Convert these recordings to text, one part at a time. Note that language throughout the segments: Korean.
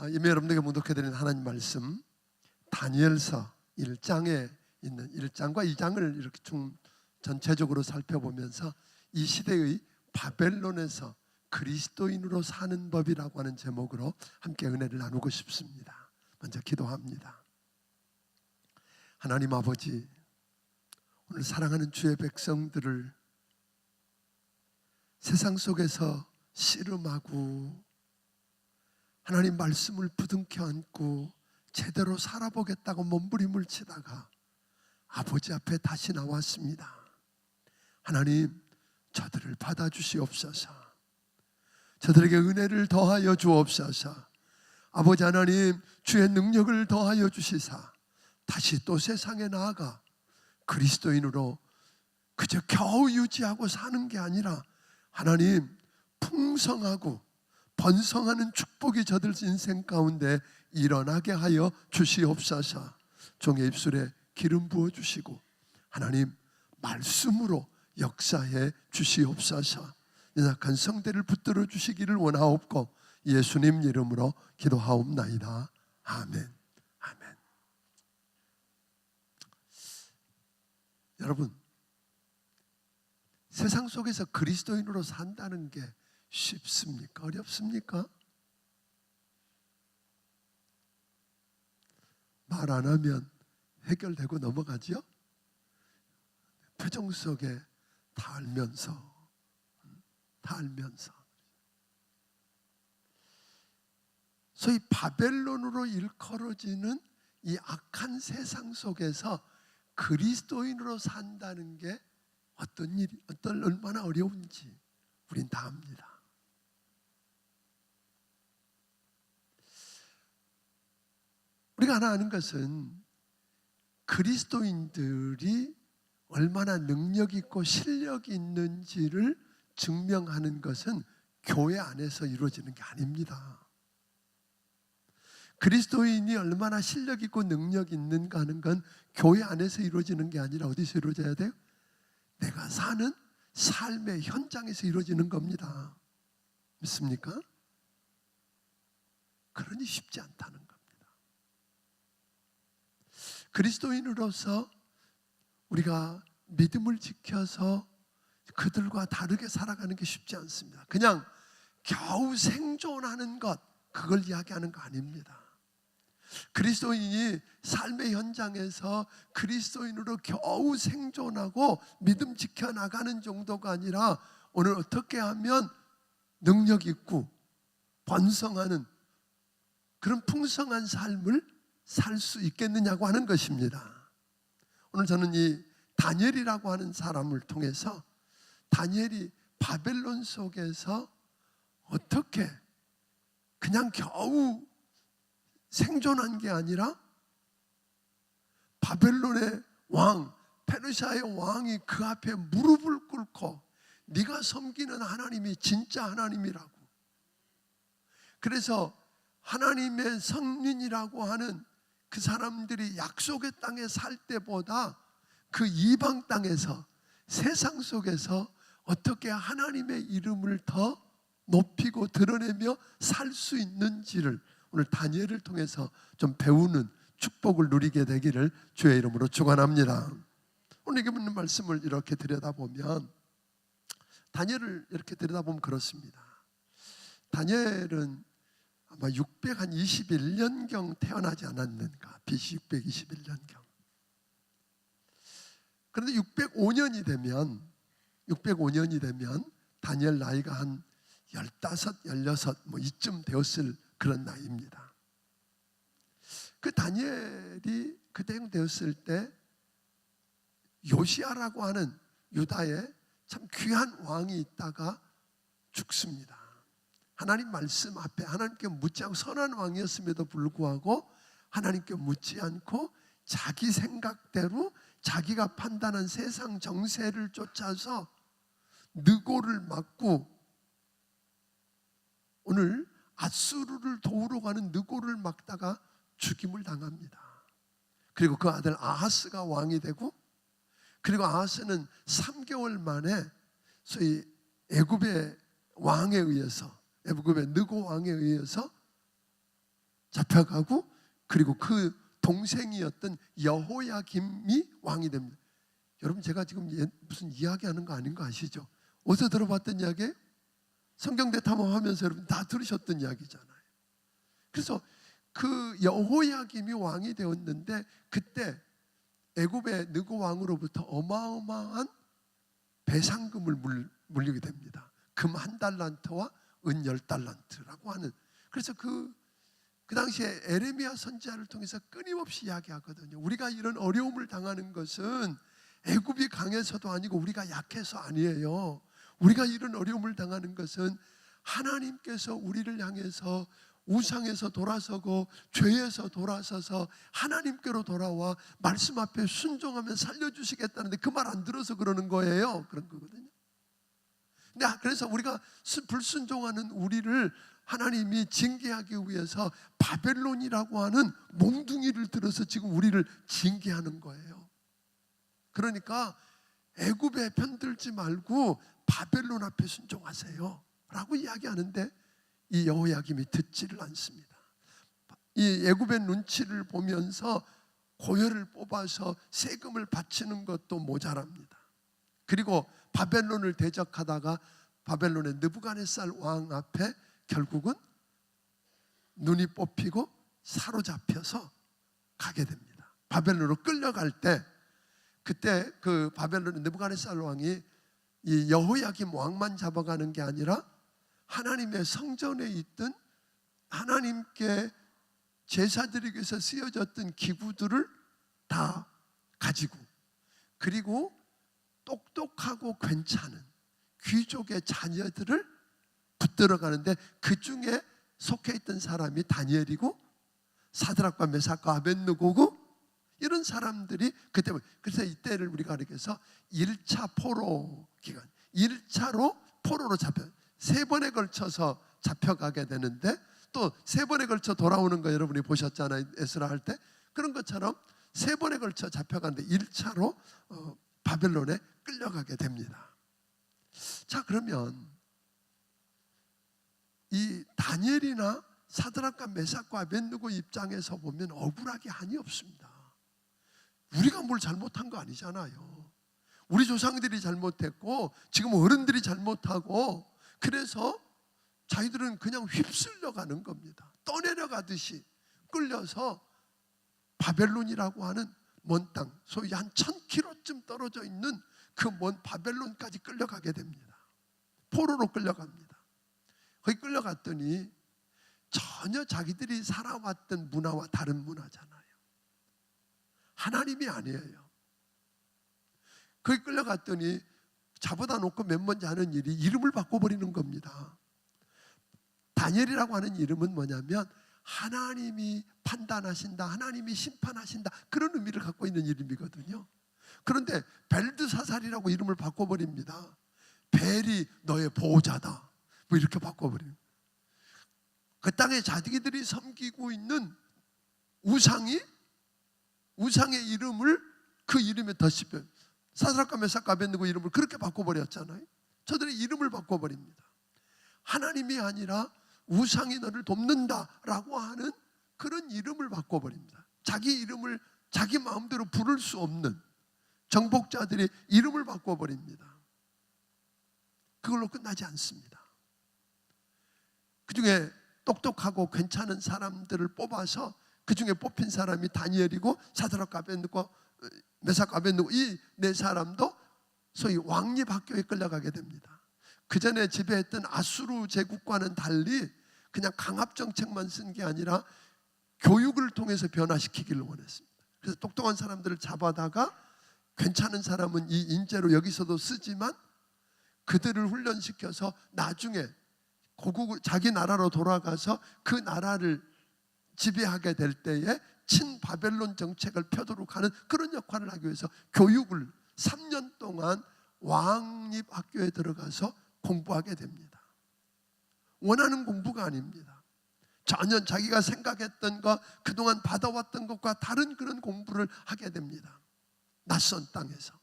이미 여러분들에게 묵독해드린 하나님 말씀 다니엘서 1장에 있는 1장과 2장을 이렇게 전체적으로 살펴보면서 이 시대의 바벨론에서 그리스도인으로 사는 법이라고 하는 제목으로 함께 은혜를 나누고 싶습니다. 먼저 기도합니다. 하나님 아버지, 오늘 사랑하는 주의 백성들을 세상 속에서 씨름하고 하나님 말씀을 부둥켜 안고 제대로 살아보겠다고 몸부림을 치다가 아버지 앞에 다시 나왔습니다. 하나님, 저들을 받아주시옵소서. 저들에게 은혜를 더하여 주옵소서. 아버지 하나님, 주의 능력을 더하여 주시사 다시 또 세상에 나아가 그리스도인으로 그저 겨우 유지하고 사는 게 아니라 하나님, 풍성하고 번성하는 축복이 저들 인생 가운데 일어나게 하여 주시옵소서. 종의 입술에 기름 부어주시고 하나님 말씀으로 역사해 주시옵소서. 연약한 성대를 붙들어 주시기를 원하옵고 예수님 이름으로 기도하옵나이다. 아멘. 아멘. 여러분, 세상 속에서 그리스도인으로 산다는 게 쉽습니까? 어렵습니까? 말 안 하면 해결되고 넘어가죠? 표정 속에 다 알면서 소위 바벨론으로 일컬어지는 이 악한 세상 속에서 그리스도인으로 산다는 게 얼마나 어려운지 우린 다 압니다. 우리가 하나 아는 것은 그리스도인들이 얼마나 능력 있고 실력이 있는지를 증명하는 것은 교회 안에서 이루어지는 게 아닙니다. 그리스도인이 얼마나 실력 있고 능력 있는가 하는 건 교회 안에서 이루어지는 게 아니라 어디서 이루어져야 돼요? 내가 사는 삶의 현장에서 이루어지는 겁니다. 믿습니까? 그러니 쉽지 않다는 겁니다. 그리스도인으로서 우리가 믿음을 지켜서 그들과 다르게 살아가는 게 쉽지 않습니다. 그냥 겨우 생존하는 것, 그걸 이야기하는 거 아닙니다. 그리스도인이 삶의 현장에서 그리스도인으로 겨우 생존하고 믿음 지켜나가는 정도가 아니라 오늘 어떻게 하면 능력 있고 번성하는 그런 풍성한 삶을 살 수 있겠느냐고 하는 것입니다. 오늘 저는 이 다니엘이라고 하는 사람을 통해서 다니엘이 바벨론 속에서 어떻게 그냥 겨우 생존한 게 아니라 바벨론의 왕, 페르시아의 왕이 그 앞에 무릎을 꿇고 네가 섬기는 하나님이 진짜 하나님이라고, 그래서 하나님의 성민이라고 하는 그 사람들이 약속의 땅에 살 때보다 그 이방 땅에서 세상 속에서 어떻게 하나님의 이름을 더 높이고 드러내며 살 수 있는지를 오늘 다니엘을 통해서 좀 배우는 축복을 누리게 되기를 주의 이름으로 축원합니다. 오늘 이게 묻는 말씀을 이렇게 들여다보면, 다니엘을 이렇게 들여다보면 그렇습니다. 다니엘은 아마 621년경 태어나지 않았는가, BC 621년경. 그런데 605년이 되면 다니엘 나이가 한 15, 16 이쯤 되었을 그런 나이입니다. 그 다니엘이 그때 되었을 때 요시야라고 하는 유다에 참 귀한 왕이 있다가 죽습니다. 하나님 말씀 앞에 하나님께 묻지 않고, 선한 왕이었음에도 불구하고 하나님께 묻지 않고 자기 생각대로 자기가 판단한 세상 정세를 쫓아서 느고를 맞고, 오늘 아수르를 도우러 가는 느고를 막다가 죽임을 당합니다. 그리고 그 아들 아하스가 왕이 되고, 그리고 아하스는 3개월 만에 소위 애굽의 왕에 의해서, 애굽의 느고 왕에 의해서 잡혀가고, 그리고 그 동생이었던 여호야김이 왕이 됩니다. 여러분, 제가 지금 무슨 이야기하는 거 아닌 거 아시죠? 어디서 들어봤던 이야기예요? 성경대 탐험하면서 여러분 다 들으셨던 이야기잖아요. 그래서 그 여호야김이 왕이 되었는데, 그때 애굽의 느고 왕으로부터 어마어마한 배상금을 물리게 됩니다. 금 1달란트와 은 10달란트라고 하는. 그래서 그 당시에 에레미야 선지자를 통해서 끊임없이 이야기하거든요. 우리가 이런 어려움을 당하는 것은 애굽이 강해서도 아니고 우리가 약해서 아니에요. 우리가 이런 어려움을 당하는 것은 하나님께서 우리를 향해서 우상에서 돌아서고 죄에서 돌아서서 하나님께로 돌아와 말씀 앞에 순종하면 살려주시겠다는데 그 말 안 들어서 그러는 거예요. 그런 거거든요. 그래서 우리가 불순종하는 우리를 하나님이 징계하기 위해서 바벨론이라고 하는 몽둥이를 들어서 지금 우리를 징계하는 거예요. 그러니까 애굽에 편들지 말고 바벨론 앞에 순종하세요 라고 이야기하는데, 이 여호야김이 듣지를 않습니다. 이 애굽의 눈치를 보면서 고열을 뽑아서 세금을 바치는 것도 모자랍니다. 그리고 바벨론을 대적하다가 바벨론의 느부갓네살 왕 앞에 결국은 눈이 뽑히고 사로잡혀서 가게 됩니다. 바벨론으로 끌려갈 때, 그때 그 바벨론의 느부갓네살 왕이 이 여호야김 왕만 잡아가는 게 아니라 하나님의 성전에 있던 하나님께 제사드리기 위해서 쓰여졌던 기구들을 다 가지고, 그리고 똑똑하고 괜찮은 귀족의 자녀들을 붙들어 가는데, 그 중에 속해 있던 사람이 다니엘이고 사드락과 메삭과 아벳느고고, 이런 사람들이 그때, 그래서 이때를 우리가 이렇게 해서 1차 포로 기간, 1차로 포로로 잡혀 3번에 걸쳐서 잡혀가게 되는데, 또 3번에 걸쳐 돌아오는 거 여러분이 보셨잖아요. 에스라 할 때. 그런 것처럼 3번에 걸쳐 잡혀가는데 1차로 바벨론에 끌려가게 됩니다. 자, 그러면 이 다니엘이나 사드락과 메삭과 아벳느고 입장에서 보면 억울하게 한이 없습니다. 우리가 뭘 잘못한 거 아니잖아요. 우리 조상들이 잘못했고 지금 어른들이 잘못하고, 그래서 자기들은 그냥 휩쓸려 가는 겁니다. 떠내려가듯이 끌려서 바벨론이라고 하는 먼 땅, 소위 한 1000km쯤 떨어져 있는 그 먼 바벨론까지 끌려가게 됩니다. 포로로 끌려갑니다. 거기 끌려갔더니 전혀 자기들이 살아왔던 문화와 다른 문화잖아요. 하나님이 아니에요. 거기 끌려갔더니 잡아다 놓고 맨 먼저 하는 일이 이름을 바꿔버리는 겁니다. 다니엘이라고 하는 이름은 뭐냐면 하나님이 판단하신다, 하나님이 심판하신다, 그런 의미를 갖고 있는 이름이거든요. 그런데 벨드사살이라고 이름을 바꿔버립니다. 벨이 너의 보호자다, 뭐 이렇게 바꿔버려요. 그 땅에 자기들이 섬기고 있는 우상의 이름을 그 이름에 덧입혀요. 사드락과 메삭과 아벳느고 이름을 그렇게 바꿔버렸잖아요. 저들의 이름을 바꿔버립니다. 하나님이 아니라 우상이 너를 돕는다라고 하는 그런 이름을 바꿔버립니다. 자기 이름을 자기 마음대로 부를 수 없는 정복자들이 이름을 바꿔버립니다. 그걸로 끝나지 않습니다. 그 중에 똑똑하고 괜찮은 사람들을 뽑아서 그 중에 뽑힌 사람이 다니엘이고 사드락과 아벳느고 메삭과 아벳느고, 이 네 사람도 소위 왕립 학교에 끌려가게 됩니다. 그 전에 지배했던 아수르 제국과는 달리 그냥 강압 정책만 쓴 게 아니라 교육을 통해서 변화시키기를 원했습니다. 그래서 똑똑한 사람들을 잡아다가 괜찮은 사람은 이 인재로 여기서도 쓰지만 그들을 훈련시켜서 나중에 고국을 자기 나라로 돌아가서 그 나라를 지배하게 될 때에 친바벨론 정책을 펴도록 하는 그런 역할을 하기 위해서 교육을 3년 동안 왕립 학교에 들어가서 공부하게 됩니다. 원하는 공부가 아닙니다. 전혀 자기가 생각했던 것, 그동안 받아왔던 것과 다른 그런 공부를 하게 됩니다. 낯선 땅에서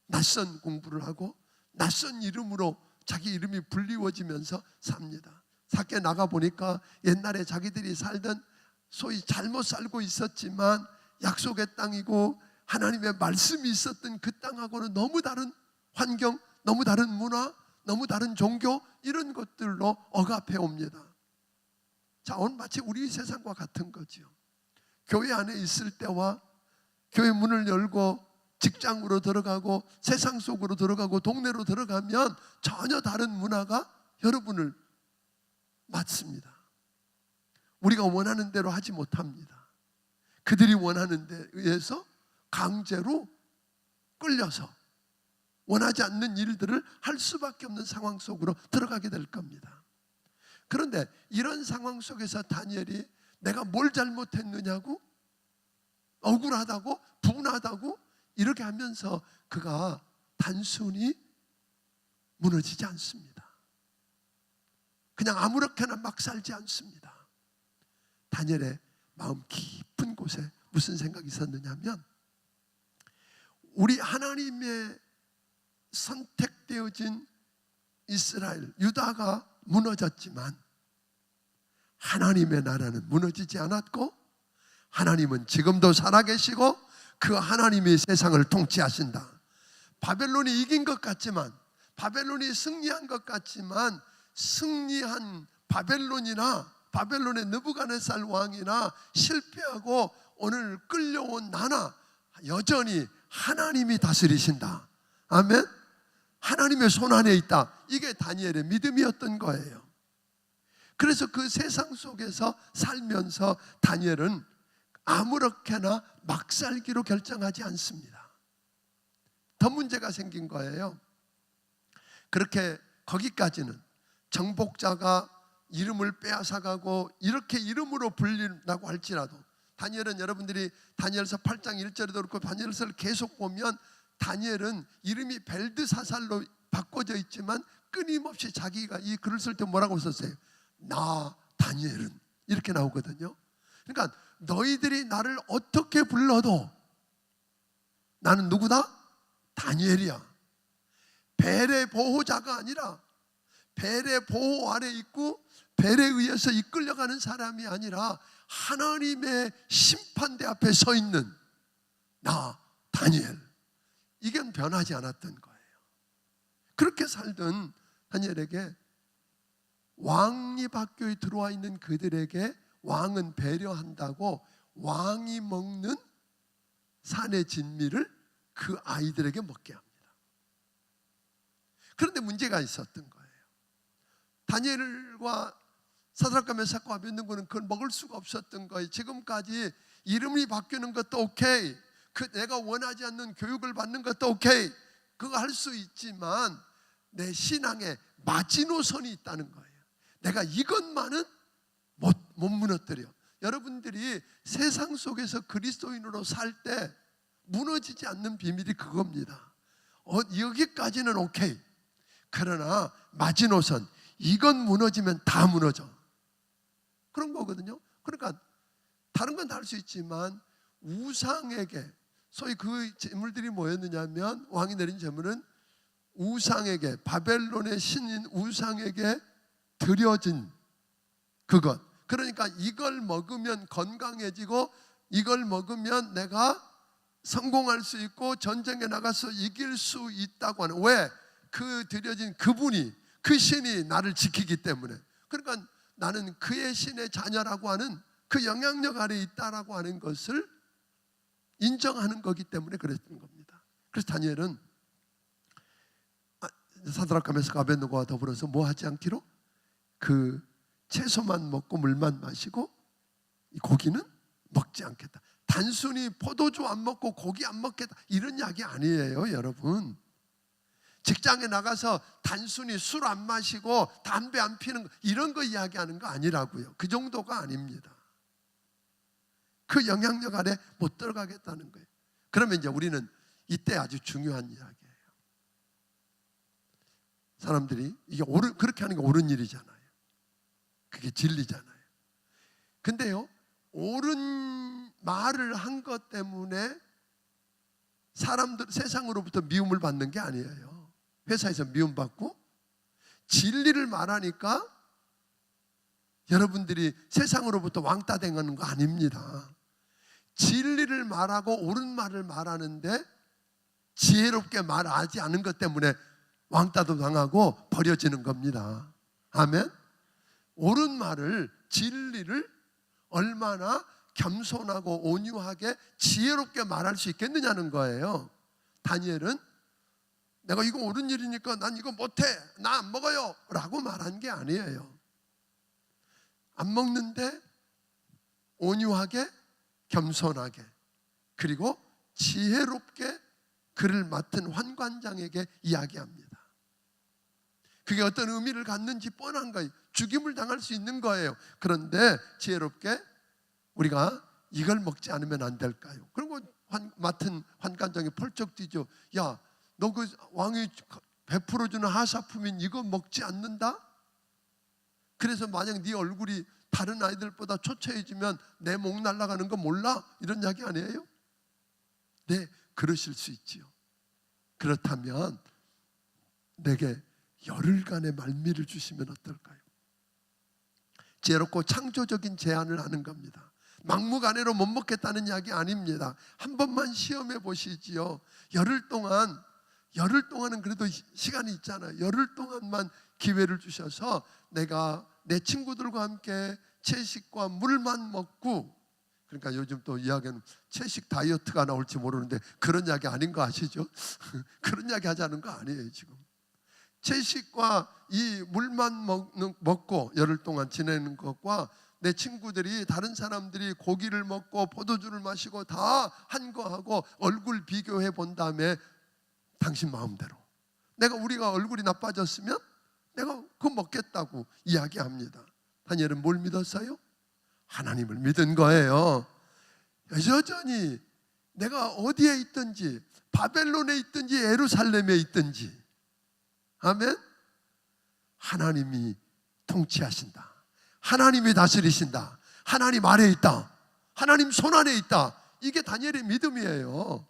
낯선 공부를 하고 낯선 이름으로 자기 이름이 불리워지면서 삽니다. 밖에 나가 보니까 옛날에 자기들이 살던 소위 잘못 살고 있었지만 약속의 땅이고 하나님의 말씀이 있었던 그 땅하고는 너무 다른 환경, 너무 다른 문화, 너무 다른 종교, 이런 것들로 억압해 옵니다. 자, 오늘 마치 우리 세상과 같은 거죠. 교회 안에 있을 때와 교회 문을 열고 직장으로 들어가고 세상 속으로 들어가고 동네로 들어가면 전혀 다른 문화가 여러분을 맞습니다. 우리가 원하는 대로 하지 못합니다. 그들이 원하는 데 의해서 강제로 끌려서 원하지 않는 일들을 할 수밖에 없는 상황 속으로 들어가게 될 겁니다. 그런데 이런 상황 속에서 다니엘이 내가 뭘 잘못했느냐고, 억울하다고, 분하다고 이렇게 하면서 그가 단순히 무너지지 않습니다. 그냥 아무렇게나 막 살지 않습니다. 다니엘의 마음 깊은 곳에 무슨 생각이 있었느냐면, 우리 하나님의 선택되어진 이스라엘, 유다가 무너졌지만 하나님의 나라는 무너지지 않았고 하나님은 지금도 살아계시고 그 하나님이 세상을 통치하신다. 바벨론이 이긴 것 같지만, 바벨론이 승리한 것 같지만, 승리한 바벨론이나 바벨론의 느부갓네살 왕이나 실패하고 오늘 끌려온 나나 여전히 하나님이 다스리신다. 아멘. 하나님의 손 안에 있다. 이게 다니엘의 믿음이었던 거예요. 그래서 그 세상 속에서 살면서 다니엘은 아무렇게나 막 살기로 결정하지 않습니다. 더 문제가 생긴 거예요. 그렇게 거기까지는 정복자가 이름을 빼앗아가고 이렇게 이름으로 불린다고 할지라도, 다니엘은 여러분들이 다니엘서 8장 1절에도 그렇고 다니엘서를 계속 보면 다니엘은 이름이 벨드사살로 바꿔져 있지만 끊임없이 자기가 이 글을 쓸 때 뭐라고 썼어요? 나 다니엘은, 이렇게 나오거든요. 그러니까 너희들이 나를 어떻게 불러도 나는 누구다? 다니엘이야. 벨의 보호자가 아니라, 벨의 보호 아래 있고 벨에 의해서 이끌려가는 사람이 아니라 하나님의 심판대 앞에 서 있는 나 다니엘. 이건 변하지 않았던 거예요. 그렇게 살던 다니엘에게 왕립 학교에 들어와 있는 그들에게 왕은 배려한다고 왕이 먹는 산의 진미를 그 아이들에게 먹게 합니다. 그런데 문제가 있었던 거예요. 다니엘과 사드락과 메삭과 아벳느고는 그걸 먹을 수가 없었던 거예요. 지금까지 이름이 바뀌는 것도 오케이, 그 내가 원하지 않는 교육을 받는 것도 오케이, 그거 할 수 있지만 내 신앙에 마지노선이 있다는 거예요. 내가 이것만은 못 무너뜨려. 여러분들이 세상 속에서 그리스도인으로 살 때 무너지지 않는 비밀이 그겁니다. 여기까지는 오케이, 그러나 마지노선, 이건 무너지면 다 무너져, 그런 거거든요. 그러니까 다른 건 다 할 수 있지만 우상에게, 소위 그 재물들이 뭐였느냐면, 왕이 내린 재물은 우상에게, 바벨론의 신인 우상에게 드려진 그것. 그러니까 이걸 먹으면 건강해지고 이걸 먹으면 내가 성공할 수 있고 전쟁에 나가서 이길 수 있다고 하는, 왜? 그 드려진 그분이, 그 신이 나를 지키기 때문에. 그러니까 나는 그의 신의 자녀라고 하는 그 영향력 아래에 있다라고 하는 것을 인정하는 거기 때문에 그랬던 겁니다. 그래서 다니엘은 사드락과 메삭과 아벳느고와 더불어서 뭐 하지 않기로? 그 채소만 먹고 물만 마시고 이 고기는 먹지 않겠다. 단순히 포도주 안 먹고 고기 안 먹겠다, 이런 이야기 아니에요, 여러분. 직장에 나가서 단순히 술 안 마시고 담배 안 피는 거, 이런 거 이야기하는 거 아니라고요. 그 정도가 아닙니다. 그 영향력 아래 못 들어가겠다는 거예요. 그러면 이제 우리는 이때 아주 중요한 이야기예요. 사람들이 이게 그렇게 하는 게 옳은 일이잖아요. 그게 진리잖아요. 근데요, 옳은 말을 한 것 때문에 사람들, 세상으로부터 미움을 받는 게 아니에요. 회사에서 미움받고 진리를 말하니까 여러분들이 세상으로부터 왕따 당하는 거 아닙니다. 진리를 말하고 옳은 말을 말하는데 지혜롭게 말하지 않은 것 때문에 왕따도 당하고 버려지는 겁니다. 아멘. 옳은 말을, 진리를 얼마나 겸손하고 온유하게 지혜롭게 말할 수 있겠느냐는 거예요. 다니엘은 내가 이거 옳은 일이니까 난 이거 못해, 나 안 먹어요 라고 말한 게 아니에요. 안 먹는데 온유하게, 겸손하게, 그리고 지혜롭게 그를 맡은 환관장에게 이야기합니다. 그게 어떤 의미를 갖는지 뻔한 거예요. 죽임을 당할 수 있는 거예요. 그런데 지혜롭게 우리가 이걸 먹지 않으면 안 될까요? 그리고 맡은 환관장이 펄쩍 뛰죠. 야, 너 그 왕이 베풀어주는 하사품인 이거 먹지 않는다? 그래서 만약 네 얼굴이 다른 아이들보다 초췌해지면 내 목 날아가는 거 몰라? 이런 이야기 아니에요? 네, 그러실 수 있지요. 그렇다면 내게 열흘간의 말미를 주시면 어떨까요? 지혜롭고 창조적인 제안을 하는 겁니다. 막무가내로 못 먹겠다는 이야기 아닙니다. 한 번만 시험해 보시지요. 열흘 동안은 그래도 시간이 있잖아요. 열흘 동안만 기회를 주셔서 내가 내 친구들과 함께 채식과 물만 먹고, 그러니까 요즘 또 이야기는 채식 다이어트가 나올지 모르는데 그런 이야기 아닌 거 아시죠? 그런 이야기 하자는 거 아니에요. 지금 채식과 이 물만 먹고 열흘 동안 지내는 것과 내 친구들이, 다른 사람들이 고기를 먹고 포도주를 마시고 다 한 거하고 얼굴 비교해 본 다음에 당신 마음대로, 우리가 얼굴이 나빠졌으면 내가 그거 먹겠다고 이야기합니다. 다니엘은 뭘 믿었어요? 하나님을 믿은 거예요. 여전히 내가 어디에 있든지, 바벨론에 있든지 예루살렘에 있든지, 아멘, 하나님이 통치하신다, 하나님이 다스리신다, 하나님 아래에 있다, 하나님 손 안에 있다. 이게 다니엘의 믿음이에요.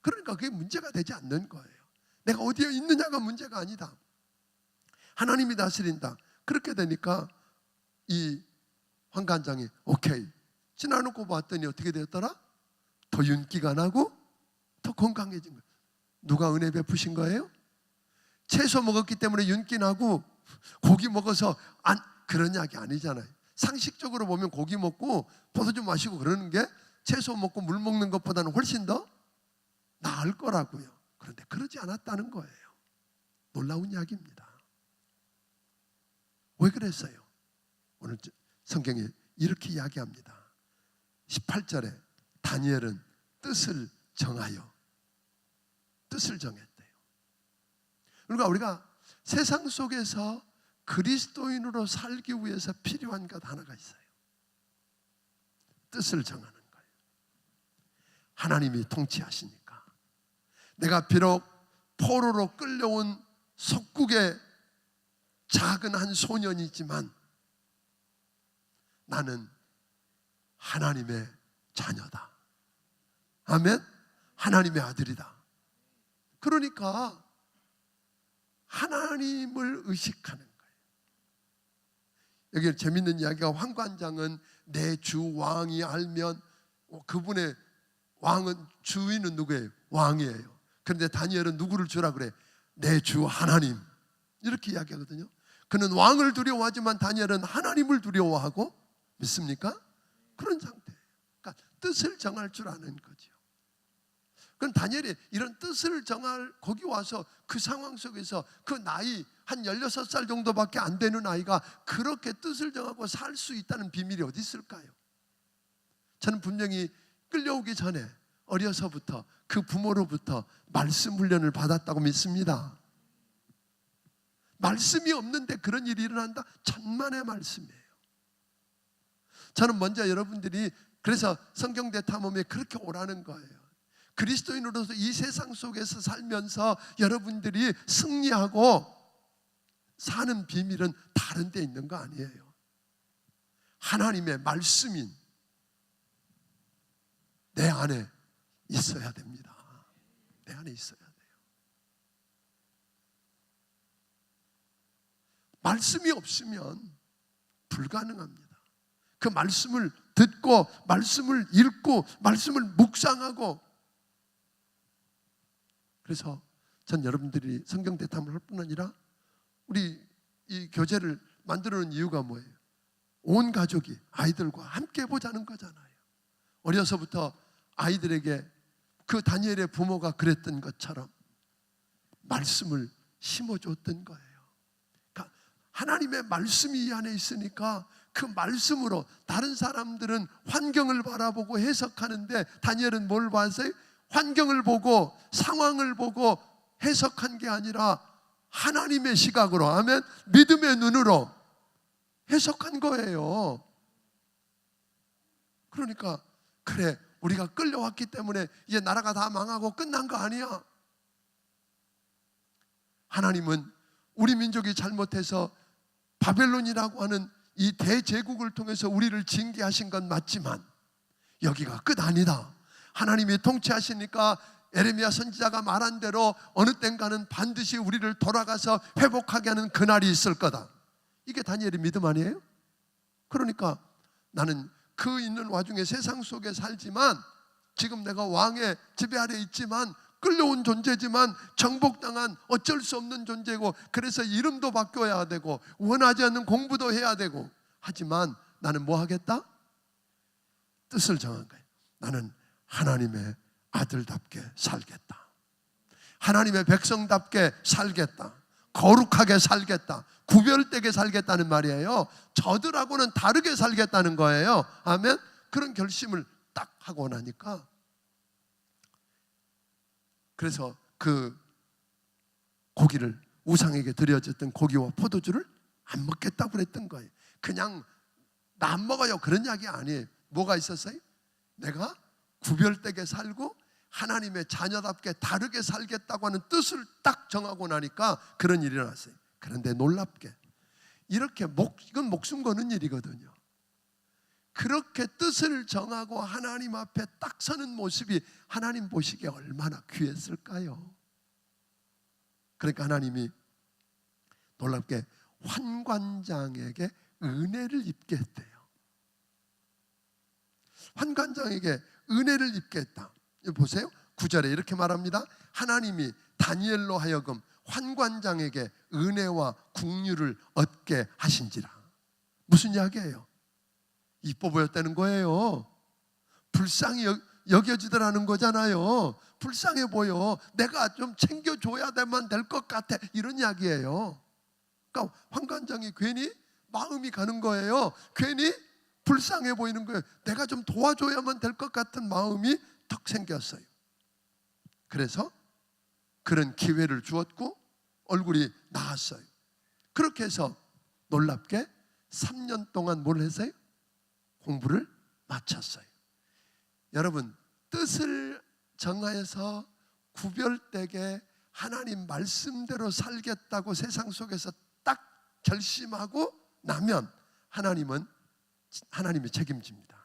그러니까 그게 문제가 되지 않는 거예요. 내가 어디에 있느냐가 문제가 아니다. 하나님이 다스린다. 그렇게 되니까 이 환관장이 오케이, 지나놓고 봤더니 어떻게 되었더라? 더 윤기가 나고 더 건강해진 거예요. 누가 은혜 베푸신 거예요? 채소 먹었기 때문에 윤기 나고 고기 먹어서 그런 이야기 아니잖아요. 상식적으로 보면 고기 먹고 포도주 마시고 그러는 게 채소 먹고 물 먹는 것보다는 훨씬 더 나을 거라고요. 그런데 그러지 않았다는 거예요. 놀라운 이야기입니다. 왜 그랬어요? 오늘 성경에 이렇게 이야기합니다. 18절에 다니엘은 뜻을 정했대요. 그러니까 우리가 세상 속에서 그리스도인으로 살기 위해서 필요한 것 하나가 있어요. 뜻을 정하는 거예요. 하나님이 통치하시니까 내가 비록 포로로 끌려온 속국의 작은 한 소년이지만 나는 하나님의 자녀다. 아멘. 하나님의 아들이다. 그러니까 하나님을 의식하는 거예요. 여기 재밌는 이야기가, 환관장은 내 주 왕이 알면, 그분의 왕은, 주인은 누구예요? 왕이에요. 그런데 다니엘은 누구를 주라 그래? 내 주 하나님. 이렇게 이야기하거든요. 그는 왕을 두려워하지만 다니엘은 하나님을 두려워하고, 믿습니까? 그런 상태예요. 그러니까 뜻을 정할 줄 아는 거죠. 그럼 다니엘이 이런 뜻을 정할, 거기 와서 그 상황 속에서 그 나이 한 16살 정도밖에 안 되는 아이가 그렇게 뜻을 정하고 살 수 있다는 비밀이 어디 있을까요? 저는 분명히 끌려오기 전에 어려서부터 그 부모로부터 말씀 훈련을 받았다고 믿습니다. 말씀이 없는데 그런 일이 일어난다? 천만의 말씀이에요. 저는 먼저 여러분들이 그래서 성경대 탐험에 그렇게 오라는 거예요. 그리스도인으로서 이 세상 속에서 살면서 여러분들이 승리하고 사는 비밀은 다른 데 있는 거 아니에요. 하나님의 말씀인 내 안에 있어야 됩니다. 내 안에 있어야 돼요. 말씀이 없으면 불가능합니다. 그 말씀을 듣고 말씀을 읽고 말씀을 묵상하고. 그래서 전 여러분들이 성경 대탐을 할 뿐 아니라 우리 이 교재를 만들어 놓은 이유가 뭐예요? 온 가족이 아이들과 함께 보자는 거잖아요. 어려서부터 아이들에게 그 다니엘의 부모가 그랬던 것처럼 말씀을 심어줬던 거예요. 그러니까 하나님의 말씀이 이 안에 있으니까 그 말씀으로 다른 사람들은 환경을 바라보고 해석하는데 다니엘은 뭘 봤어요? 환경을 보고 상황을 보고 해석한 게 아니라 하나님의 시각으로, 아멘, 믿음의 눈으로 해석한 거예요. 그러니까 그래, 우리가 끌려왔기 때문에 이제 나라가 다 망하고 끝난 거 아니야. 하나님은 우리 민족이 잘못해서 바벨론이라고 하는 이 대제국을 통해서 우리를 징계하신 건 맞지만 여기가 끝 아니다. 하나님이 통치하시니까 에레미야 선지자가 말한 대로 어느 땐가는 반드시 우리를 돌아가서 회복하게 하는 그날이 있을 거다. 이게 다니엘의 믿음 아니에요? 그러니까 나는 그 있는 와중에 세상 속에 살지만 지금 내가 왕의 지배 아래 있지만 끌려온 존재지만 정복당한 어쩔 수 없는 존재고, 그래서 이름도 바뀌어야 되고 원하지 않는 공부도 해야 되고, 하지만 나는 뭐 하겠다? 뜻을 정한 거예요. 나는 하나님의 아들답게 살겠다. 하나님의 백성답게 살겠다. 거룩하게 살겠다. 구별되게 살겠다는 말이에요. 저들하고는 다르게 살겠다는 거예요. 아멘. 그런 결심을 딱 하고 나니까, 그래서 그 고기를, 우상에게 드려졌던 고기와 포도주를 안 먹겠다고 그랬던 거예요. 그냥 나 안 먹어요 그런 이야기 아니에요. 뭐가 있었어요? 내가 구별되게 살고 하나님의 자녀답게 다르게 살겠다고 하는 뜻을 딱 정하고 나니까 그런 일이 일어났어요. 그런데 놀랍게 이렇게 이건 목숨 거는 일이거든요. 그렇게 뜻을 정하고 하나님 앞에 딱 서는 모습이 하나님 보시기에 얼마나 귀했을까요? 그러니까 하나님이 놀랍게 환관장에게 은혜를 입게 했대요. 환관장에게 은혜를 입게 했다. 보세요. 9절에 이렇게 말합니다. 하나님이 다니엘로 하여금 환관장에게 은혜와 국류를 얻게 하신지라. 무슨 이야기예요? 이뻐 보였다는 거예요. 불쌍히 여겨지더라는 거잖아요. 불쌍해 보여. 내가 좀 챙겨줘야만 될 것 같아. 이런 이야기예요. 그러니까 환관장이 괜히 마음이 가는 거예요. 괜히 불쌍해 보이는 거예요. 내가 좀 도와줘야만 될 것 같은 마음이 턱 생겼어요. 그래서 그런 기회를 주었고 얼굴이 나았어요. 그렇게 해서 놀랍게 3년 동안 뭘 했어요? 공부를 마쳤어요. 여러분, 뜻을 정하여서 구별되게 하나님 말씀대로 살겠다고 세상 속에서 딱 결심하고 나면 하나님은 하나님이 책임집니다.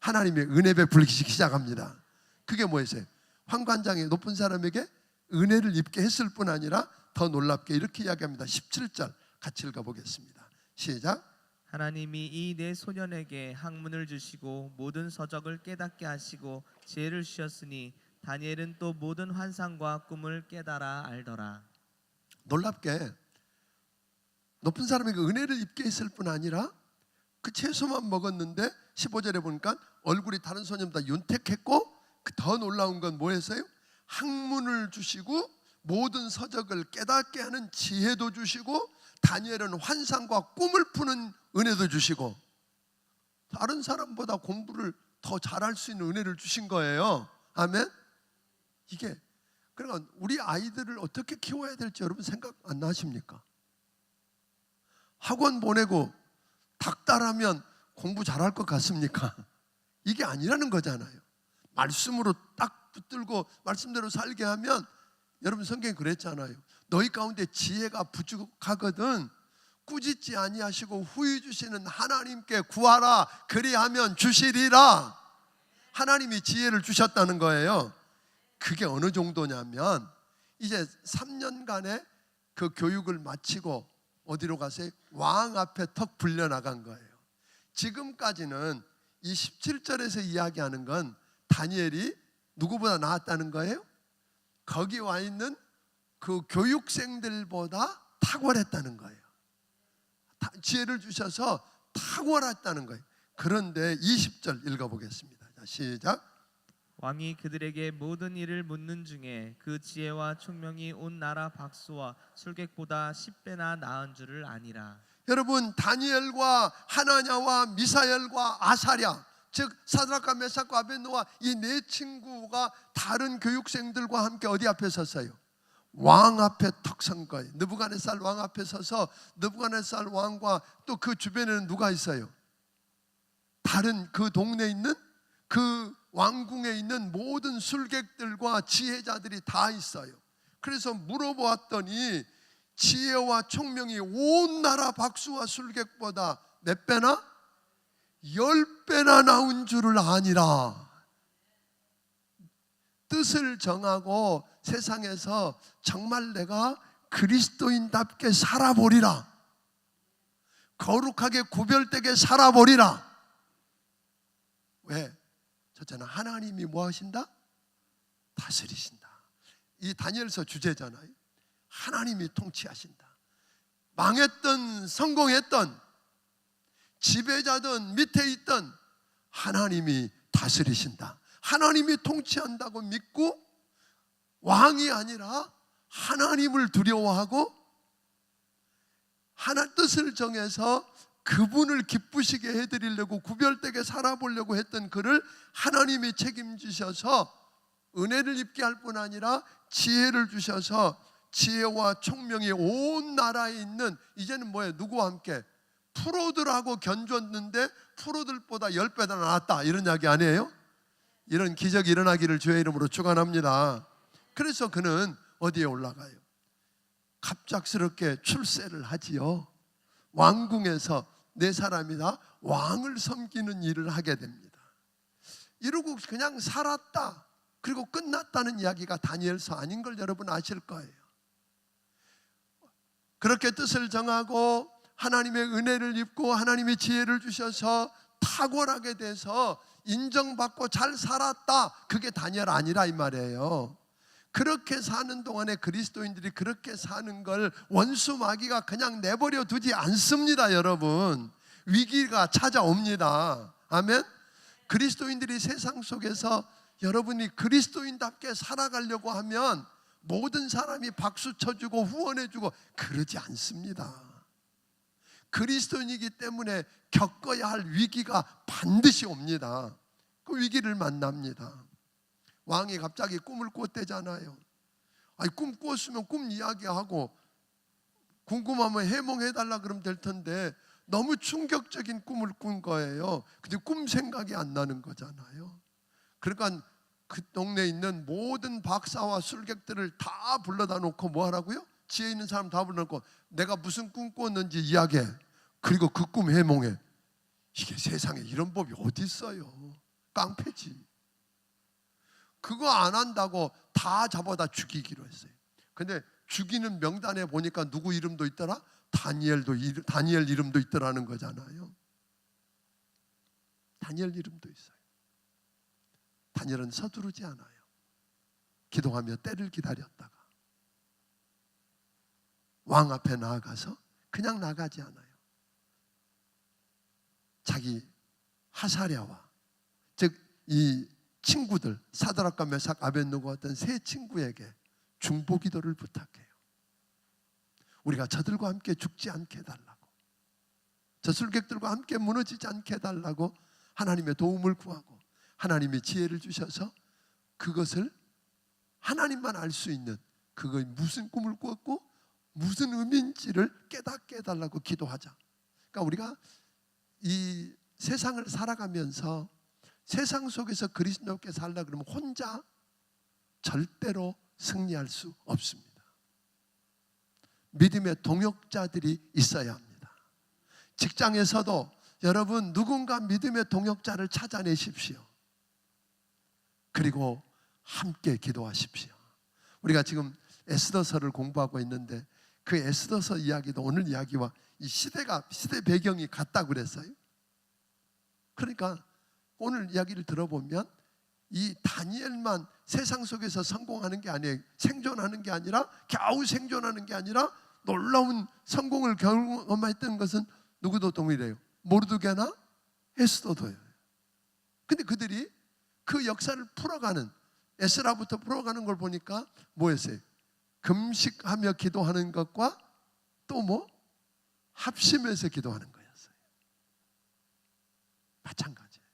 하나님의 은혜 베풀기 시작합니다. 그게 뭐였어요? 환관장의 높은 사람에게 은혜를 입게 했을 뿐 아니라 더 놀랍게 이렇게 이야기합니다. 17절 같이 읽어보겠습니다. 시작. 하나님이 이 네 소년에게 학문을 주시고 모든 서적을 깨닫게 하시고 지혜를 주셨으니 다니엘은 또 모든 환상과 꿈을 깨달아 알더라. 놀랍게 높은 사람에게 은혜를 입게 했을 뿐 아니라 그 채소만 먹었는데 15절에 보니까 얼굴이 다른 소년보다 윤택했고 더 놀라운 건 뭐였어요? 학문을 주시고 모든 서적을 깨닫게 하는 지혜도 주시고 다니엘은 환상과 꿈을 푸는 은혜도 주시고 다른 사람보다 공부를 더 잘할 수 있는 은혜를 주신 거예요. 아멘. 이게 그러니까 우리 아이들을 어떻게 키워야 될지 여러분 생각 안 나십니까? 학원 보내고 닥달하면 공부 잘할 것 같습니까? 이게 아니라는 거잖아요. 말씀으로 딱 붙들고 말씀대로 살게 하면, 여러분 성경이 그랬잖아요. 너희 가운데 지혜가 부족하거든 꾸짖지 아니하시고 후히 주시는 하나님께 구하라 그리하면 주시리라. 하나님이 지혜를 주셨다는 거예요. 그게 어느 정도냐면 이제 3년간의 그 교육을 마치고 어디로 갔어요? 왕 앞에 턱 불려나간 거예요. 지금까지는 이 17절에서 이야기하는 건 다니엘이 누구보다 나았다는 거예요? 거기 와 있는 그 교육생들보다 탁월했다는 거예요. 지혜를 주셔서 탁월했다는 거예요. 그런데 20절 읽어보겠습니다. 자, 시작. 왕이 그들에게 모든 일을 묻는 중에 그 지혜와 총명이 온 나라 박수와 술객보다 10배나 나은 줄을 아니라. 여러분, 다니엘과 하나냐와 미사엘과 아사랴, 즉 사드락과 메삭과 아벳노가 이 네 친구가 다른 교육생들과 함께 어디 앞에 섰어요? 왕 앞에 턱 선 거예요. 느부갓네살 왕 앞에 서서 느부갓네살 왕과 또 그 주변에는 누가 있어요? 다른 그 동네에 있는 그 왕궁에 있는 모든 술객들과 지혜자들이 다 있어요. 그래서 물어보았더니 지혜와 총명이 온 나라 박수와 술객보다 몇 배나? 10배나 나온 줄을 아니라. 뜻을 정하고 세상에서 정말 내가 그리스도인답게 살아보리라, 거룩하게 구별되게 살아보리라. 왜? 첫째는 하나님이 뭐 하신다? 다스리신다. 이 다니엘서 주제잖아요. 하나님이 통치하신다. 망했던 성공했던 지배자든 밑에 있던 하나님이 다스리신다. 하나님이 통치한다고 믿고 왕이 아니라 하나님을 두려워하고 하나 뜻을 정해서 그분을 기쁘시게 해드리려고 구별되게 살아보려고 했던 그를 하나님이 책임지셔서 은혜를 입게 할 뿐 아니라 지혜를 주셔서 지혜와 총명이 온 나라에 있는, 이제는 뭐예요? 누구와 함께? 프로들하고 견줬는데 프로들보다 10배나 나았다, 이런 이야기 아니에요? 이런 기적이 일어나기를 주의 이름으로 축원합니다. 그래서 그는 어디에 올라가요? 갑작스럽게 출세를 하지요. 왕궁에서 네 사람이 다 왕을 섬기는 일을 하게 됩니다. 이러고 그냥 살았다, 그리고 끝났다는 이야기가 다니엘서 아닌 걸 여러분 아실 거예요. 그렇게 뜻을 정하고 하나님의 은혜를 입고 하나님의 지혜를 주셔서 탁월하게 돼서 인정받고 잘 살았다, 그게 다니엘 아니라 이 말이에요. 그렇게 사는 동안에 그리스도인들이 그렇게 사는 걸 원수 마귀가 그냥 내버려 두지 않습니다. 여러분, 위기가 찾아옵니다. 아멘. 그리스도인들이 세상 속에서 여러분이 그리스도인답게 살아가려고 하면 모든 사람이 박수 쳐주고 후원해주고 그러지 않습니다. 그리스도인이기 때문에 겪어야 할 위기가 반드시 옵니다. 그 위기를 만납니다. 왕이 갑자기 꿈을 꿨대잖아요. 아니, 꿈 꿨으면 꿈 이야기하고 궁금하면 해몽해달라 그러면 될 텐데 너무 충격적인 꿈을 꾼 거예요. 근데 꿈 생각이 안 나는 거잖아요. 그러니까 그 동네에 있는 모든 박사와 술객들을 다 불러다 놓고 뭐 하라고요? 지혜 있는 사람 다 불러놓고 내가 무슨 꿈 꿨는지 이야기해. 그리고 그 꿈 해몽해. 이게 세상에 이런 법이 어디 있어요? 깡패지. 그거 안 한다고 다 잡아다 죽이기로 했어요. 근데 죽이는 명단에 보니까 누구 이름도 있더라? 다니엘 이름도 있더라는 거잖아요. 다니엘 이름도 있어요. 다니엘은 서두르지 않아요. 기도하며 때를 기다렸다가 왕 앞에 나아가서 그냥 나가지 않아요. 자기 하사랴와, 즉 이 친구들 사드락과 메삭 아벳느고 어떤 세 친구에게 중보기도를 부탁해요. 우리가 저들과 함께 죽지 않게 해달라고, 저 술객들과 함께 무너지지 않게 해달라고 하나님의 도움을 구하고 하나님의 지혜를 주셔서 그것을 하나님만 알 수 있는, 그거 무슨 꿈을 꿨고 무슨 의미인지를 깨닫게 해달라고 기도하자. 그러니까 우리가 이 세상을 살아가면서 세상 속에서 그리스도께 살라 그러면 혼자 절대로 승리할 수 없습니다. 믿음의 동역자들이 있어야 합니다. 직장에서도 여러분 누군가 믿음의 동역자를 찾아내십시오. 그리고 함께 기도하십시오. 우리가 지금 에스더서를 공부하고 있는데 그 에스더서 이야기도 오늘 이야기와 이 시대 배경이 같다고 그랬어요. 그러니까 오늘 이야기를 들어보면 이 다니엘만 세상 속에서 성공하는 게 아니에요. 생존하는 게 아니라, 겨우 생존하는 게 아니라 놀라운 성공을 경험했던 것은 누구도 동일해요. 모르드게나 에스더도예요. 근데 그들이 그 역사를 풀어가는, 에스라부터 풀어가는 걸 보니까 뭐였어요? 금식하며 기도하는 것과 또 뭐? 합심해서 기도하는 거였어요. 마찬가지예요.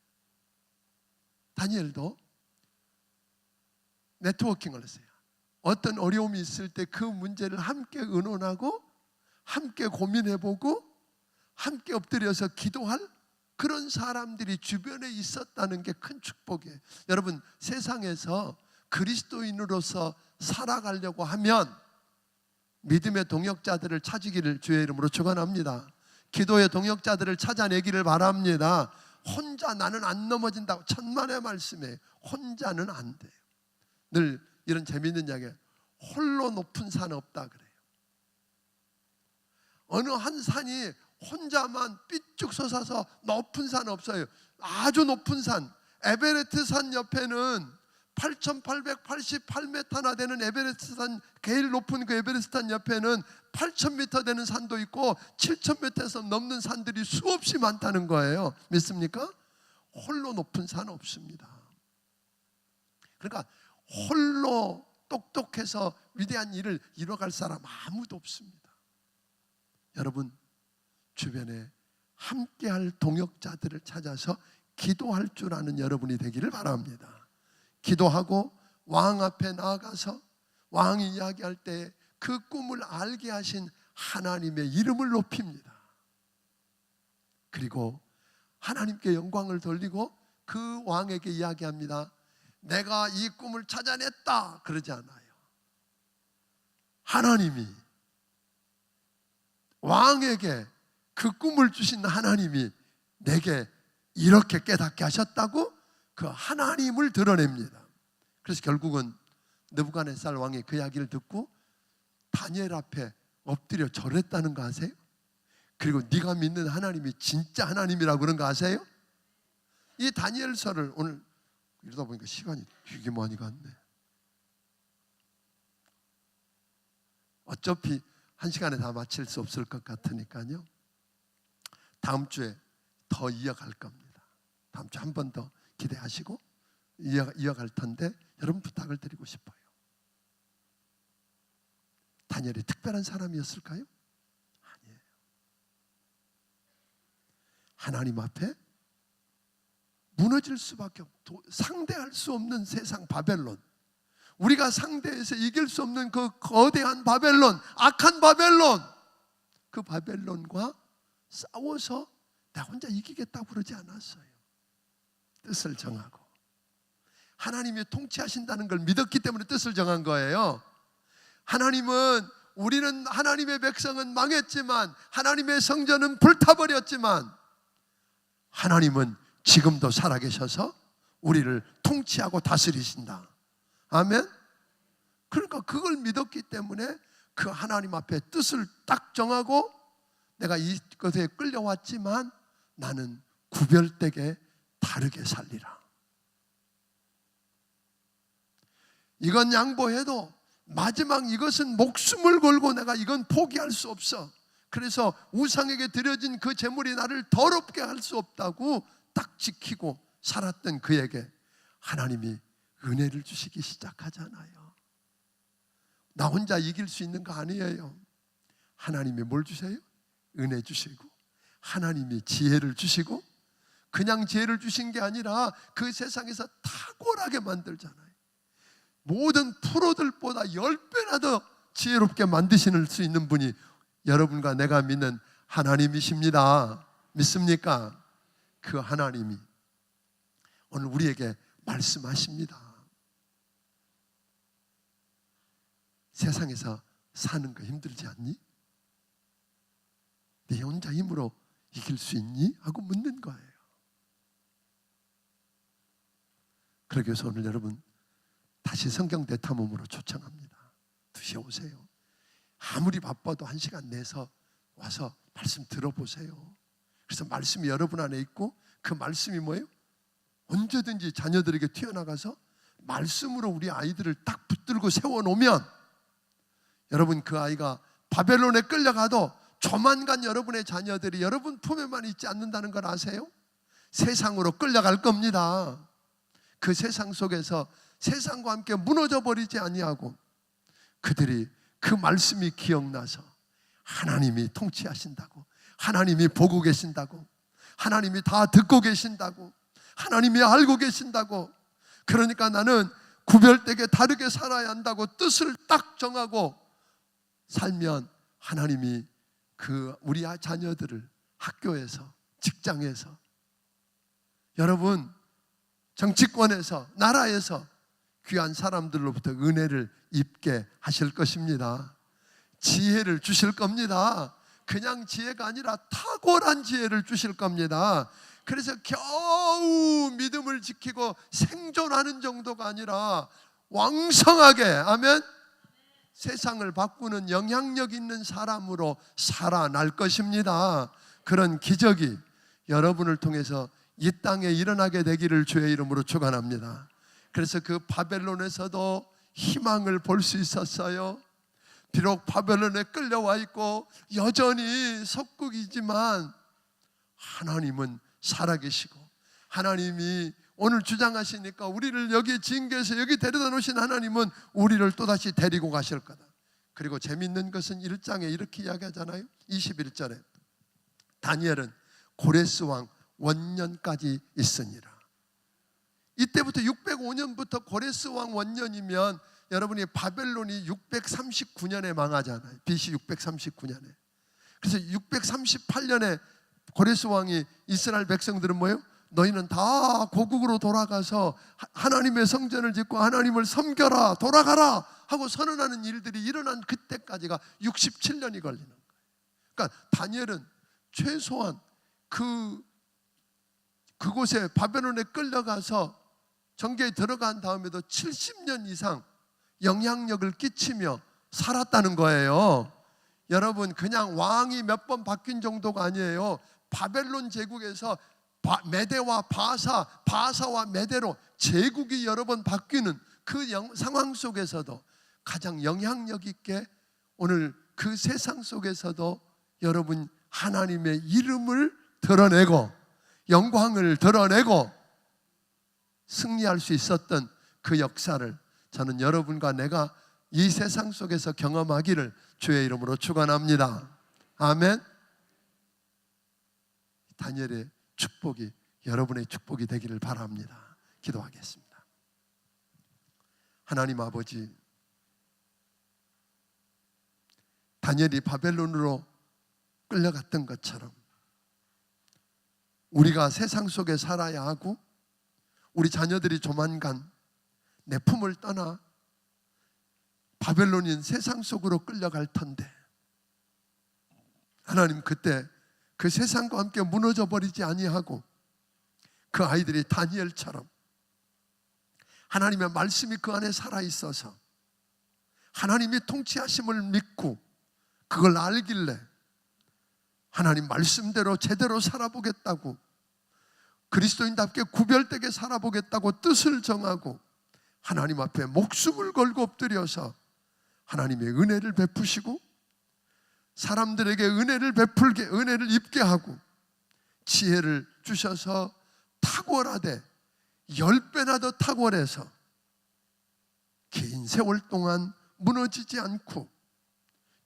다니엘도 네트워킹을 했어요. 어떤 어려움이 있을 때 그 문제를 함께 의논하고 함께 고민해보고 함께 엎드려서 기도할 그런 사람들이 주변에 있었다는 게 큰 축복이에요. 여러분, 세상에서 그리스도인으로서 살아가려고 하면 믿음의 동역자들을 찾으기를 주의 이름으로 축원합니다. 기도의 동역자들을 찾아내기를 바랍니다. 혼자 나는 안 넘어진다고, 천만의 말씀에 혼자는 안 돼요. 늘 이런 재미있는 이야기예요. 홀로 높은 산 없다 그래요. 어느 한 산이 혼자만 삐쭉 솟아서 높은 산 없어요. 아주 높은 산, 에베레스트 산 옆에는 8,888m나 되는 에베레스트 산, 제일 높은 그 에베레스트 산 옆에는 8,000m 되는 산도 있고 7,000m에서 넘는 산들이 수없이 많다는 거예요. 믿습니까? 홀로 높은 산 없습니다. 그러니까 홀로 똑똑해서 위대한 일을 이뤄갈 사람 아무도 없습니다. 여러분, 주변에 함께할 동역자들을 찾아서 기도할 줄 아는 여러분이 되기를 바랍니다. 기도하고 왕 앞에 나아가서 왕이 이야기할 때 그 꿈을 알게 하신 하나님의 이름을 높입니다. 그리고 하나님께 영광을 돌리고 그 왕에게 이야기합니다. 내가 이 꿈을 찾아냈다 그러지 않아요. 하나님이, 왕에게 그 꿈을 주신 하나님이 내게 이렇게 깨닫게 하셨다고 그 하나님을 드러냅니다. 그래서 결국은 느부갓네살 왕이 그 이야기를 듣고 다니엘 앞에 엎드려 절했다는 거 아세요? 그리고 네가 믿는 하나님이 진짜 하나님이라고 그런 거 아세요? 이 다니엘서를 오늘 이러다 보니까 시간이 되게 많이 갔네. 어차피 한 시간에 다 마칠 수 없을 것 같으니까요, 다음 주에 더 이어갈 겁니다. 다음 주에 한 번 더 기대하시고 이어갈 텐데 여러분 부탁을 드리고 싶어요. 다니엘이 특별한 사람이었을까요? 아니에요. 하나님 앞에 무너질 수밖에 없고 상대할 수 없는 세상 바벨론, 우리가 상대해서 이길 수 없는 그 거대한 바벨론, 악한 바벨론, 그 바벨론과 싸워서 나 혼자 이기겠다고 그러지 않았어요. 뜻을 정하고 하나님이 통치하신다는 걸 믿었기 때문에 뜻을 정한 거예요. 하나님은, 우리는 하나님의 백성은 망했지만, 하나님의 성전은 불타버렸지만, 하나님은 지금도 살아계셔서 우리를 통치하고 다스리신다. 아멘. 그러니까 그걸 믿었기 때문에 그 하나님 앞에 뜻을 딱 정하고, 내가 이것에 끌려왔지만 나는 구별되게 다르게 살리라. 이건 양보해도 마지막 이것은 목숨을 걸고 내가 이건 포기할 수 없어. 그래서 우상에게 드려진 그 제물이 나를 더럽게 할 수 없다고 딱 지키고 살았던 그에게 하나님이 은혜를 주시기 시작하잖아요. 나 혼자 이길 수 있는 거 아니에요. 하나님이 뭘 주세요? 은혜 주시고, 하나님이 지혜를 주시고, 그냥 지혜를 주신 게 아니라 그 세상에서 탁월하게 만들잖아요. 모든 프로들보다 10배나 더 지혜롭게 만드실 수 있는 분이 여러분과 내가 믿는 하나님이십니다. 믿습니까? 그 하나님이 오늘 우리에게 말씀하십니다. 세상에서 사는 거 힘들지 않니? 네 혼자 힘으로 이길 수 있니? 하고 묻는 거예요. 그러기 위해서 오늘 여러분 다시 성경 대탐험으로 초청합니다. 2시에 오세요. 아무리 바빠도 1시간 내서 와서 말씀 들어보세요. 그래서 말씀이 여러분 안에 있고 그 말씀이 뭐예요? 언제든지 자녀들에게 튀어나가서 말씀으로 우리 아이들을 딱 붙들고 세워놓으면 여러분 그 아이가 바벨론에 끌려가도 조만간 여러분의 자녀들이 여러분 품에만 있지 않는다는 걸 아세요? 세상으로 끌려갈 겁니다. 그 세상 속에서 세상과 함께 무너져 버리지 아니하고 그들이 그 말씀이 기억나서 하나님이 통치하신다고, 하나님이 보고 계신다고, 하나님이 다 듣고 계신다고, 하나님이 알고 계신다고, 그러니까 나는 구별되게 다르게 살아야 한다고 뜻을 딱 정하고 살면 하나님이 그 우리 자녀들을 학교에서, 직장에서, 여러분 정치권에서, 나라에서 귀한 사람들로부터 은혜를 입게 하실 것입니다. 지혜를 주실 겁니다. 그냥 지혜가 아니라 탁월한 지혜를 주실 겁니다. 그래서 겨우 믿음을 지키고 생존하는 정도가 아니라 왕성하게, 아멘, 세상을 바꾸는 영향력 있는 사람으로 살아날 것입니다. 그런 기적이 여러분을 통해서 이 땅에 일어나게 되기를 주의 이름으로 축원합니다. 그래서 그 바벨론에서도 희망을 볼 수 있었어요. 비록 바벨론에 끌려와 있고 여전히 속국이지만 하나님은 살아계시고 하나님이 오늘 주장하시니까 우리를 여기 징계해서 여기 데려다 놓으신 하나님은 우리를 또다시 데리고 가실 거다. 그리고 재밌는 것은 1장에 이렇게 이야기하잖아요. 21절에 다니엘은 고레스 왕 원년까지 있으니라. 이때부터 605년부터 고레스 왕 원년이면 여러분이 바벨론이 639년에 망하잖아요. BC 639년에. 그래서 638년에 고레스 왕이 이스라엘 백성들은 뭐예요? 너희는 다 고국으로 돌아가서 하나님의 성전을 짓고 하나님을 섬겨라, 돌아가라 하고 선언하는 일들이 일어난 그때까지가 67년이 걸리는 거예요. 그러니까 다니엘은 최소한 그곳에 바벨론에 끌려가서 정계에 들어간 다음에도 70년 이상 영향력을 끼치며 살았다는 거예요. 여러분 그냥 왕이 몇 번 바뀐 정도가 아니에요. 바벨론 제국에서 메대와 바사와 메대로 제국이 여러 번 바뀌는 그 상황 속에서도 가장 영향력 있게 오늘 그 세상 속에서도 여러분 하나님의 이름을 드러내고 영광을 드러내고 승리할 수 있었던 그 역사를 저는 여러분과 내가 이 세상 속에서 경험하기를 주의 이름으로 축원합니다. 아멘. 다니엘의 축복이 여러분의 축복이 되기를 바랍니다. 기도하겠습니다. 하나님 아버지, 다니엘이 바벨론으로 끌려갔던 것처럼 우리가 세상 속에 살아야 하고 우리 자녀들이 조만간 내 품을 떠나 바벨론인 세상 속으로 끌려갈 텐데 하나님 그때 그 세상과 함께 무너져 버리지 아니하고 그 아이들이 다니엘처럼 하나님의 말씀이 그 안에 살아있어서 하나님이 통치하심을 믿고 그걸 알길래 하나님 말씀대로 제대로 살아보겠다고 그리스도인답게 구별되게 살아보겠다고 뜻을 정하고 하나님 앞에 목숨을 걸고 엎드려서 하나님의 은혜를 베푸시고 사람들에게 은혜를 입게 하고 지혜를 주셔서 탁월하되 10배나 더 탁월해서 긴 세월 동안 무너지지 않고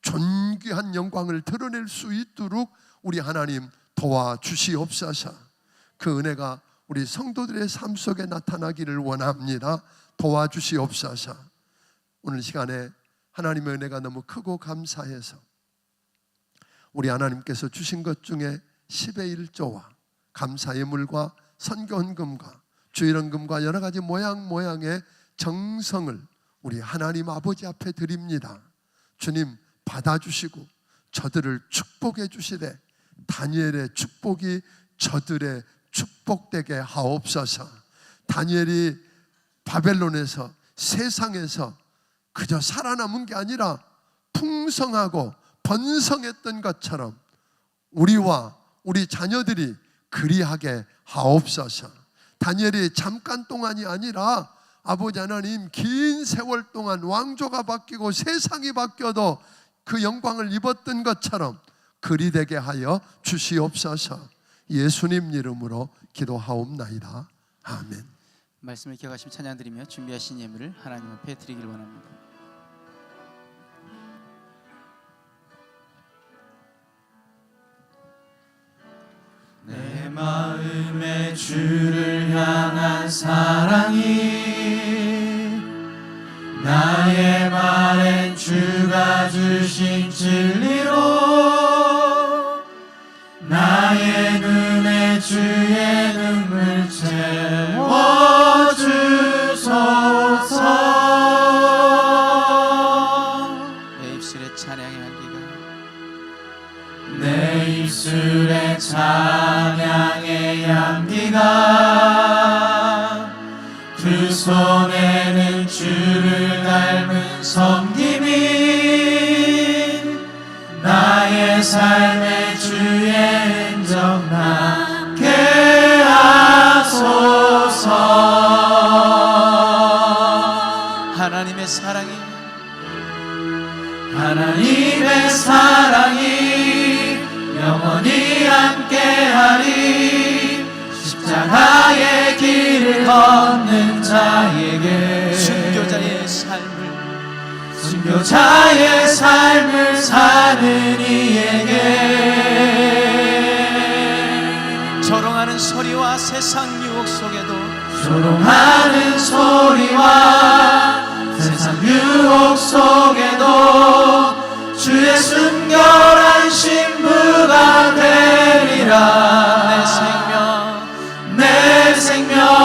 존귀한 영광을 드러낼 수 있도록 우리 하나님 도와주시옵소서. 그 은혜가 우리 성도들의 삶 속에 나타나기를 원합니다. 도와주시옵소서. 오늘 시간에 하나님의 은혜가 너무 크고 감사해서 우리 하나님께서 주신 것 중에 10의 1조와 감사 예물과 선교 헌금과 주일헌금과 여러 가지 모양의 정성을 우리 하나님 아버지 앞에 드립니다. 주님 받아주시고 저들을 축복해 주시되 다니엘의 축복이 저들의 축복되게 하옵소서. 다니엘이 바벨론에서 세상에서 그저 살아남은 게 아니라 풍성하고 번성했던 것처럼 우리와 우리 자녀들이 그리하게 하옵소서. 다니엘이 잠깐 동안이 아니라 아버지 하나님 긴 세월 동안 왕조가 바뀌고 세상이 바뀌어도 그 영광을 입었던 것처럼 그리되게 하여 주시옵소서. 예수님 이름으로 기도하옵나이다. 아멘. 말씀을 기억하시며 찬양드리며 준비하신 예물을 하나님 앞에 드리길 원합니다. 내 마음에 주를 향한 사랑이 나의 말엔 주가 주신 진리로 나의 눈에 주의 눈물 채워주소서. 내 입술에 찬양의 향기가 내 입술에 찬양의 향기가 두 손에는 주를 닮은 섬김이 나의 삶의 주의 흔적 남게 하소서. 하나님의 사랑이 영원히 함께하리. 십자가의 길을 걷는 자에게 순교자의 삶을 사는 이에게 조롱하는 소리와 세상 유혹 속에도 주의 순결한 신부가 되리라. 내 생명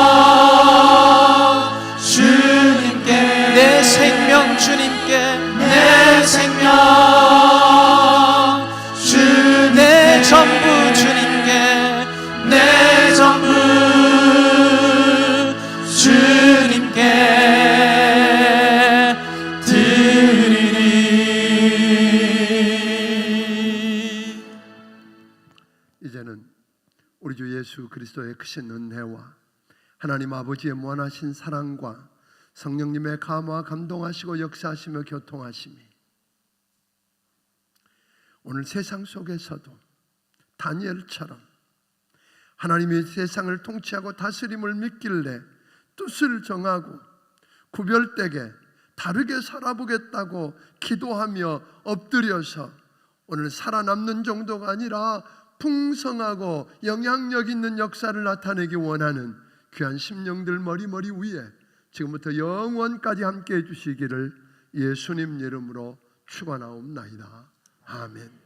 주님께 내 생명 주님께 내 전부 주님께 내 전부 주님께 드리리. 이제는 우리 주 예수 그리스도의 크신 은혜와 하나님 아버지의 무한하신 사랑과 성령님의 감화 감동하시고 역사하시며 교통하심이 오늘 세상 속에서도 다니엘처럼 하나님이 세상을 통치하고 다스림을 믿길래 뜻을 정하고 구별되게 다르게 살아보겠다고 기도하며 엎드려서 오늘 살아남는 정도가 아니라 풍성하고 영향력 있는 역사를 나타내기 원하는 귀한 심령들 머리 위에 지금부터 영원까지 함께 해주시기를 예수님 이름으로 축원하옵나이다. 아멘.